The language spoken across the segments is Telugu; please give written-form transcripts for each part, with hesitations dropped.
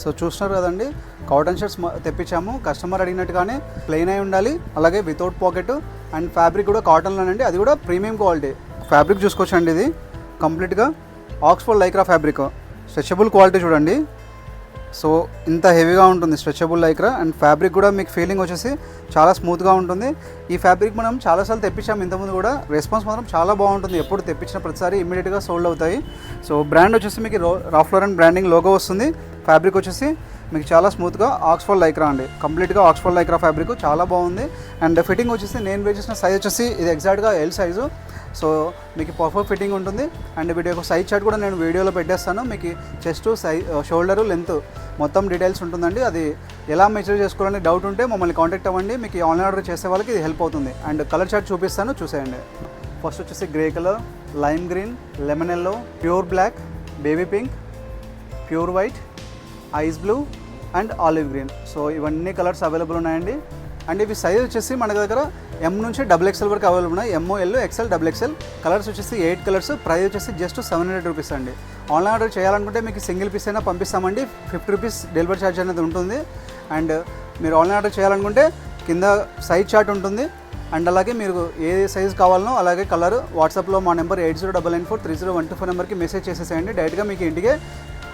సో చూస్తున్నారు కదండి, కాటన్ షర్ట్స్ తెప్పించాము. కస్టమర్ అడిగినట్టుగానే ప్లెయిన్ అయి ఉండాలి, అలాగే వితౌట్ పాకెట్, అండ్ ఫ్యాబ్రిక్ కూడా కాటన్లోనండి, అది కూడా ప్రీమియం క్వాలిటీ. ఫ్యాబ్రిక్ చూసుకోవచ్చండి, ఇది కంప్లీట్గా Oxford Lycra fabric. Stretchable quality చూడండి, సో ఇంత హెవీగా ఉంటుంది స్ట్రెచబుల్ లైక్రా. అండ్ ఫ్యాబ్రిక్ కూడా మీకు ఫీలింగ్ వచ్చేసి చాలా స్మూత్గా ఉంటుంది. ఈ ఫ్యాబ్రిక్ మనం చాలాసార్లు తెప్పించాము ఇంతకుముందు కూడా, రెస్పాన్స్ మాత్రం చాలా బాగుంటుంది. ఎప్పుడు తెప్పించిన ప్రతిసారి ఇమ్మీడియట్గా సోల్డ్ అవుతాయి. సో బ్రాండ్ వచ్చేసి మీకు రాల్ఫ్ లారెన్ బ్రాండింగ్ లోగో వస్తుంది. ఫ్యాబ్రిక్ వచ్చేసి మీకు చాలా స్మూత్గా ఆక్స్ఫోర్డ్ లైక్రా అండి, కంప్లీట్గా ఆక్స్ఫోర్డ్ లైక్రా ఫ్యాబ్రిక్ చాలా బాగుంది. అండ్ ఫిట్టింగ్ వచ్చేసి నేను వేర్ చేసిన సైజ్ వచ్చేసి ఇది ఎగ్జాక్ట్గా ఎల్ సైజు. సో మీకు పర్ఫెక్ట్ ఫిట్టింగ్ ఉంటుంది. అండ్ వీడియో ఒక సైజ్ చార్ట్ కూడా నేను వీడియోలో పెట్టేస్తాను. మీకు చెస్ట్, షోల్డరు, లెంత్ మొత్తం డీటెయిల్స్ ఉంటుందండి. అది ఎలా మెజర్ చేసుకోవాలని డౌట్ ఉంటే మమ్మల్ని కాంటాక్ట్ అవ్వండి. మీకు ఆన్లైన్ ఆర్డర్ చేసే వాళ్ళకి ఇది హెల్ప్ అవుతుంది. అండ్ కలర్ చార్ట్ చూపిస్తాను, చూసేయండి. ఫస్ట్ వచ్చేసి grey colour, lime green, lemon yellow, pure black, baby pink, pure white, ice blue and olive green. So ఇవన్నీ కలర్స్ అవైలబుల్ ఉన్నాయండి. అండ్ ఇవి సైజ్ వచ్చేసి మన దగ్గర ఎం నుంచి XXL వరకు అవైలబుల్ ఉన్నాయి. ML, XL, XXL. కలర్స్ వచ్చేసి 8 కలర్స్. ప్రైస్ వచ్చేసి జస్ట్ 700 రూపీస్ అండి. ఆన్లైన్ ఆర్డర్ చేయాలనుకుంటే మీకు సింగిల్ పీస్ అయినా పంపిస్తామండి. 50 రూపీస్ డెలివరీ ఛార్జ్ అనేది ఉంటుంది. అండ్ మీరు ఆన్లైన్ ఆర్డర్ చేయాలనుకుంటే కింద సైజ్ చార్ట్ ఉంటుంది. అండ్ అలాగే మీరు ఏ సైజ్ కావాలనో అలాగే కలర్ వాట్సాప్లో మా నెంబర్ 8099430124 నెంబర్కి మెసేజ్ చేసేసేయండి. డైరెక్ట్గా మీకు ఇంటికే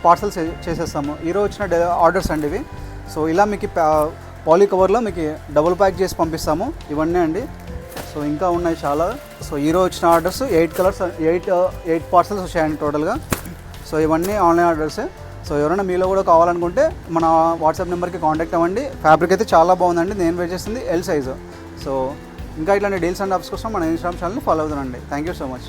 పార్సల్ చేసేస్తాము. ఈరోజు వచ్చిన ఆర్డర్స్ అండి ఇవి. సో ఇలా మీకు పాలీ కవర్లో మీకు డబుల్ ప్యాక్ చేసి పంపిస్తాము. ఇవన్నీ అండి. సో ఇంకా ఉన్నాయి చాలా. సో ఈరోజు వచ్చిన ఆర్డర్స్ 8 కలర్స్, 8 పార్సల్స్ వచ్చాయండి టోటల్గా. సో ఇవన్నీ ఆన్లైన్ ఆర్డర్సే. సో ఎవరైనా మీలో కూడా కావాలనుకుంటే మన వాట్సాప్ నెంబర్కి కాంటాక్ట్ అవ్వండి. ఫ్యాబ్రిక్ అయితే చాలా బాగుందండి. నేను వేర్ చేసింది ఎల్ సైజు. సో ఇంకా ఇట్లాంటి డీల్స్ అండ్ ఆప్స్ కోసం మన ఇన్స్టాగ్రామ్ ఛానల్ని ఫాలో అవుతానండి. Thank you so much.